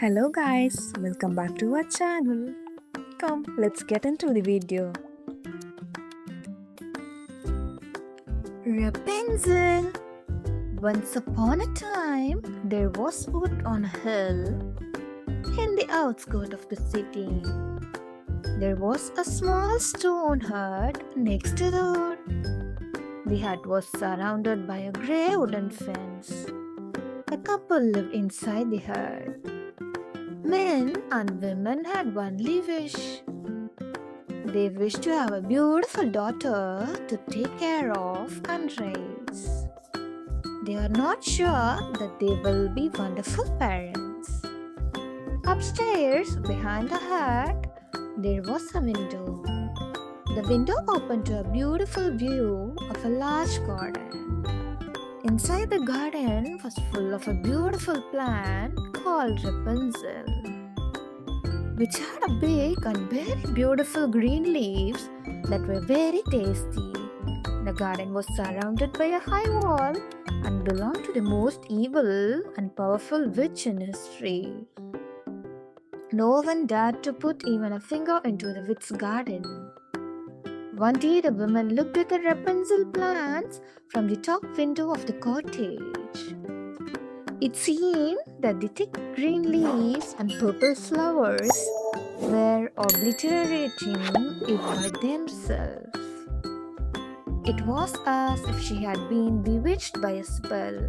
Hello guys, welcome back to our channel. Come, let's get into the video. Rapunzel. Once upon a time, there was wood on a hill in the outskirts of the city. There was a small stone hut next to the wood. The hut was surrounded by a grey wooden fence. A couple lived inside the hut. Men and women had only wish. They wished to have a beautiful daughter to take care of and raise. They are not sure that they will be wonderful parents. Upstairs, behind the hut, there was a window. The window opened to a beautiful view of a large garden. Inside the garden was full of a beautiful plant called Rapunzel, which had a big and very beautiful green leaves that were very tasty. The garden was surrounded by a high wall and belonged to the most evil and powerful witch in history. No one dared to put even a finger into the witch's garden. One day the woman looked at the Rapunzel plants from the top window of the cottage. It seemed that the thick green leaves and purple flowers were obliterating it by themselves. It was as if she had been bewitched by a spell.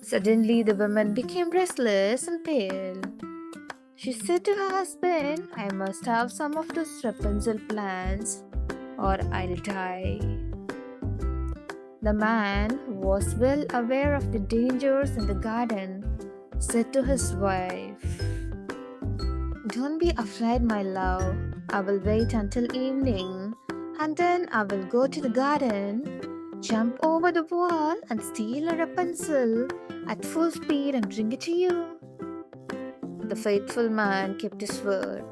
Suddenly the woman became restless and pale. She said to her husband, "I must have some of those Rapunzel plants or I'll die." The man, who was well aware of the dangers in the garden, said to his wife, "Don't be afraid, my love. I will wait until evening and then I will go to the garden, jump over the wall and steal a Rapunzel at full speed and bring it to you." The faithful man kept his word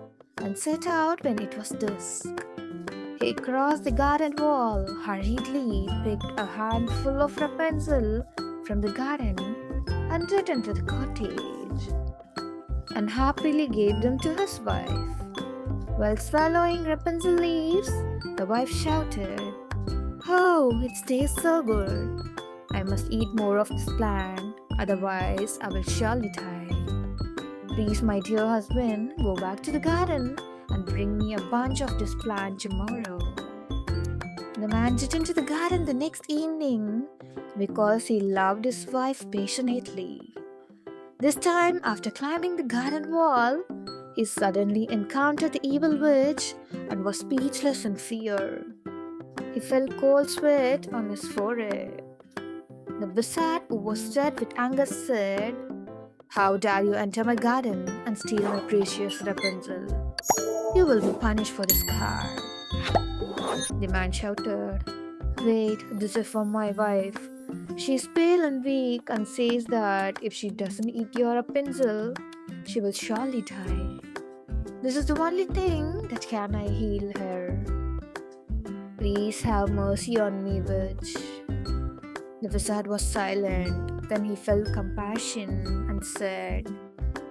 and set out when it was dusk. He crossed the garden wall, hurriedly picked a handful of Rapunzel from the garden and returned to the cottage, and happily gave them to his wife. While swallowing Rapunzel leaves, the wife shouted, "Oh, it tastes so good. I must eat more of this plant, otherwise I will surely die. Please, my dear husband, go back to the garden and bring me a bunch of this plant tomorrow." The man returned to the garden the next evening because he loved his wife passionately. This time, after climbing the garden wall, he suddenly encountered the evil witch and was speechless in fear. He felt cold sweat on his forehead. The wizard, who was stirred with anger, said, "How dare you enter my garden and steal my precious Rapunzel? You will be punished for this crime." The man shouted, "Wait, this is for my wife. She is pale and weak and says that if she doesn't eat your Rapunzel, she will surely die. This is the only thing that can heal her. Please have mercy on me, witch." The wizard was silent. Then he felt compassion and said,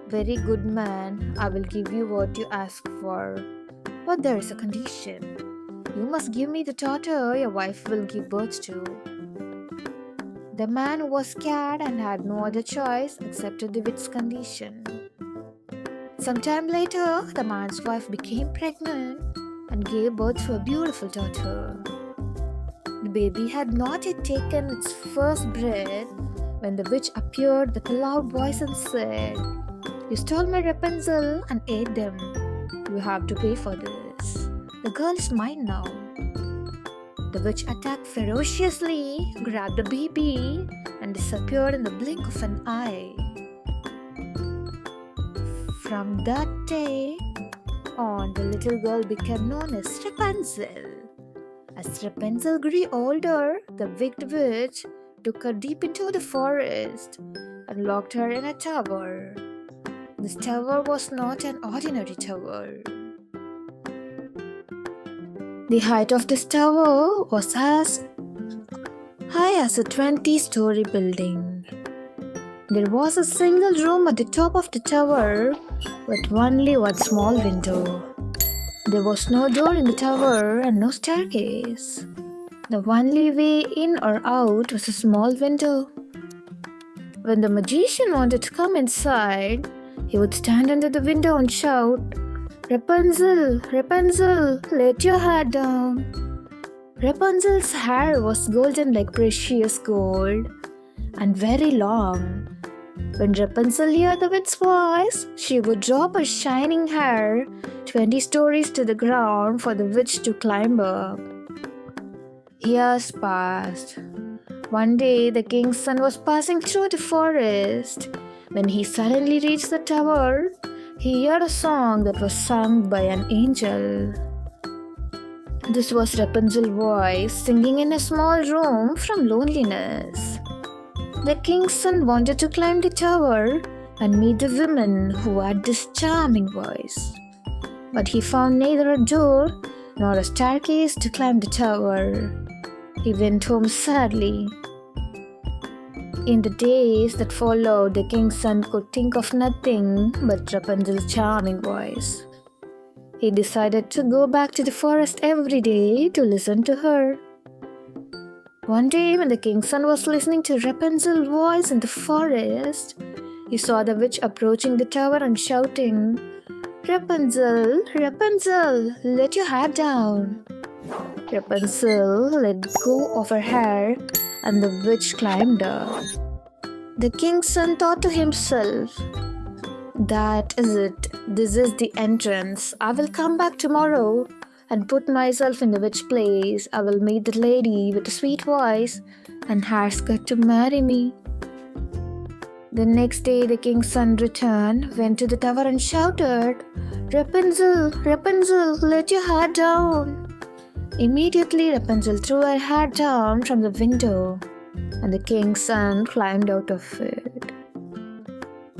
"Very good man, I will give you what you ask for. But there is a condition. You must give me the daughter your wife will give birth to." The man was scared and had no other choice accepted the witch's condition. Sometime later, the man's wife became pregnant and gave birth to a beautiful daughter. The baby had not yet taken its first breath when the witch appeared with a loud voice and said, "You stole my Rapunzel and ate them. You have to pay for this. The girl is mine now." The witch attacked ferociously, grabbed the baby, and disappeared in the blink of an eye. From that day on, the little girl became known as Rapunzel. As Rapunzel grew older, the wicked witch took her deep into the forest and locked her in a tower. This tower was not an ordinary tower. The height of this tower was as high as a 20-story building. There was a single room at the top of the tower with only one small window. There was no door in the tower and no staircase. The only way in or out was a small window. When the magician wanted to come inside, he would stand under the window and shout, "Rapunzel, Rapunzel, let your hair down." Rapunzel's hair was golden like precious gold and very long. When Rapunzel heard the witch's voice, she would drop her shining hair 20 stories to the ground for the witch to climb up. Years passed. One day, the king's son was passing through the forest. When he suddenly reached the tower, he heard a song that was sung by an angel. This was Rapunzel's voice singing in a small room from loneliness. The king's son wanted to climb the tower and meet the woman who had this charming voice. But he found neither a door nor a staircase to climb the tower. He went home sadly. In the days that followed, the king's son could think of nothing but Rapunzel's charming voice. He decided to go back to the forest every day to listen to her. One day, when the king's son was listening to Rapunzel's voice in the forest, he saw the witch approaching the tower and shouting, "Rapunzel, Rapunzel, let your hair down." Rapunzel let go of her hair and the witch climbed up. The king's son thought to himself, "That is it. This is the entrance. I will come back tomorrow and put myself in the witch place. I will meet the lady with a sweet voice and hair skirt to marry me." The next day, the king's son returned, went to the tower and shouted, "Rapunzel, Rapunzel, let your hair down." Immediately, Rapunzel threw her hair down from the window, and the king's son climbed out of it.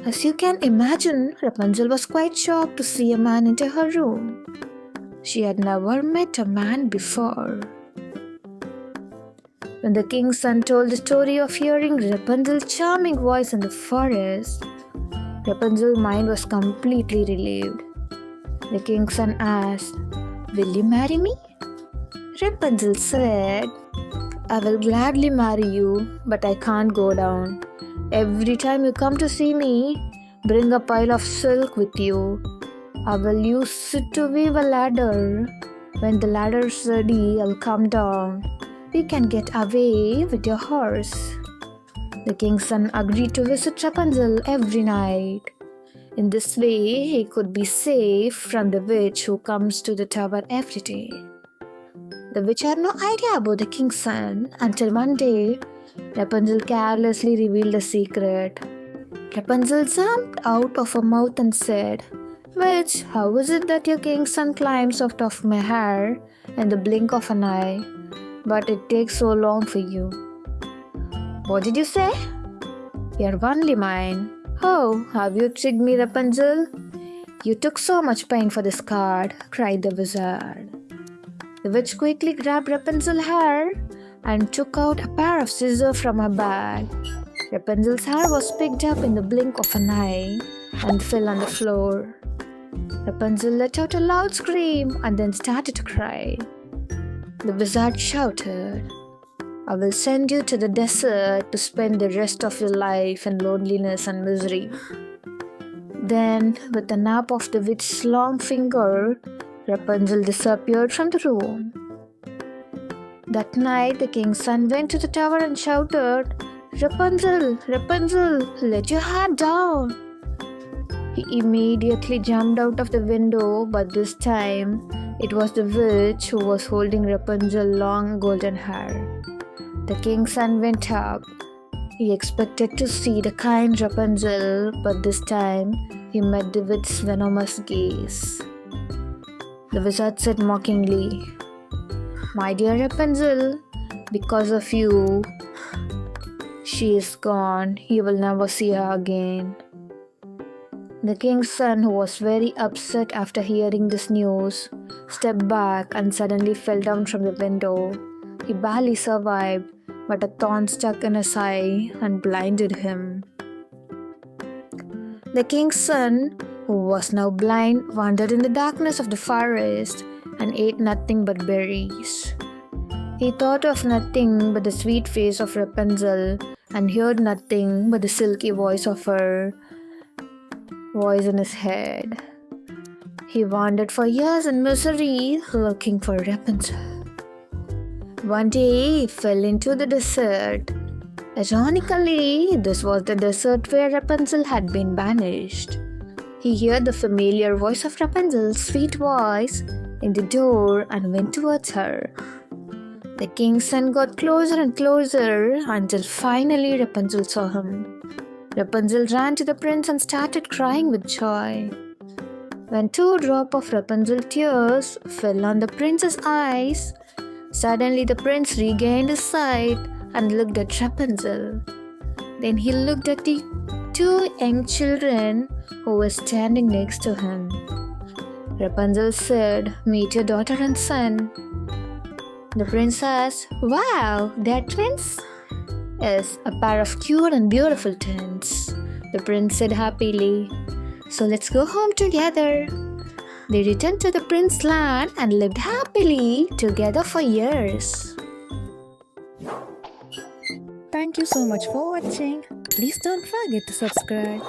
As you can imagine, Rapunzel was quite shocked to see a man enter her room. She had never met a man before. When the king's son told the story of hearing Rapunzel's charming voice in the forest, Rapunzel's mind was completely relieved. The king's son asked, "Will you marry me?" Rapunzel said, "I will gladly marry you, but I can't go down. Every time you come to see me, bring a pile of silk with you. I will use it to weave a ladder. When the ladder is ready, I'll come down. We can get away with your horse." The king's son agreed to visit Rapunzel every night. In this way, he could be safe from the witch who comes to the tower every day. The witch had no idea about the king's son until one day, Rapunzel carelessly revealed the secret. Rapunzel jumped out of her mouth and said, "Witch, how is it that your king's son climbs out of my hair in the blink of an eye, but it takes so long for you?" "What did you say?" "You're only mine." "Oh, have you tricked me, Rapunzel? You took so much pain for this card," cried the wizard. The witch quickly grabbed Rapunzel's hair and took out a pair of scissors from her bag. Rapunzel's hair was picked up in the blink of an eye and fell on the floor. Rapunzel let out a loud scream and then started to cry. The wizard shouted, "I will send you to the desert to spend the rest of your life in loneliness and misery." Then, with a snap of the witch's long finger, Rapunzel disappeared from the room. That night, the king's son went to the tower and shouted, "Rapunzel, Rapunzel, let your hair down." He immediately jumped out of the window, but this time it was the witch who was holding Rapunzel's long golden hair. The king's son went up. He expected to see the kind Rapunzel, but this time he met the witch's venomous gaze. The wizard said mockingly, "My dear Rapunzel, because of you, she is gone. You will never see her again." The king's son, who was very upset after hearing this news, stepped back and suddenly fell down from the window. He barely survived, but a thorn stuck in his eye and blinded him. The king's son, who was now blind, wandered in the darkness of the forest and ate nothing but berries. He thought of nothing but the sweet face of Rapunzel and heard nothing but the silky voice of her voice in his head. He wandered for years in misery looking for Rapunzel. One day he fell into the desert. Ironically, this was the desert where Rapunzel had been banished. He heard the familiar voice of Rapunzel's sweet voice in the door and went towards her. The king's son got closer and closer until finally Rapunzel saw him. Rapunzel ran to the prince and started crying with joy. When 2 drops of Rapunzel's tears fell on the prince's eyes, suddenly the prince regained his sight and looked at Rapunzel. Then he looked at the 2 young children who were standing next to him. Rapunzel said, "Meet your daughter and son." The prince asked, "Wow, they're twins?" "Yes, a pair of cute and beautiful twins," the prince said happily. "So let's go home together." They returned to the prince's land and lived happily together for years. Thank you so much for watching. Please don't forget to subscribe.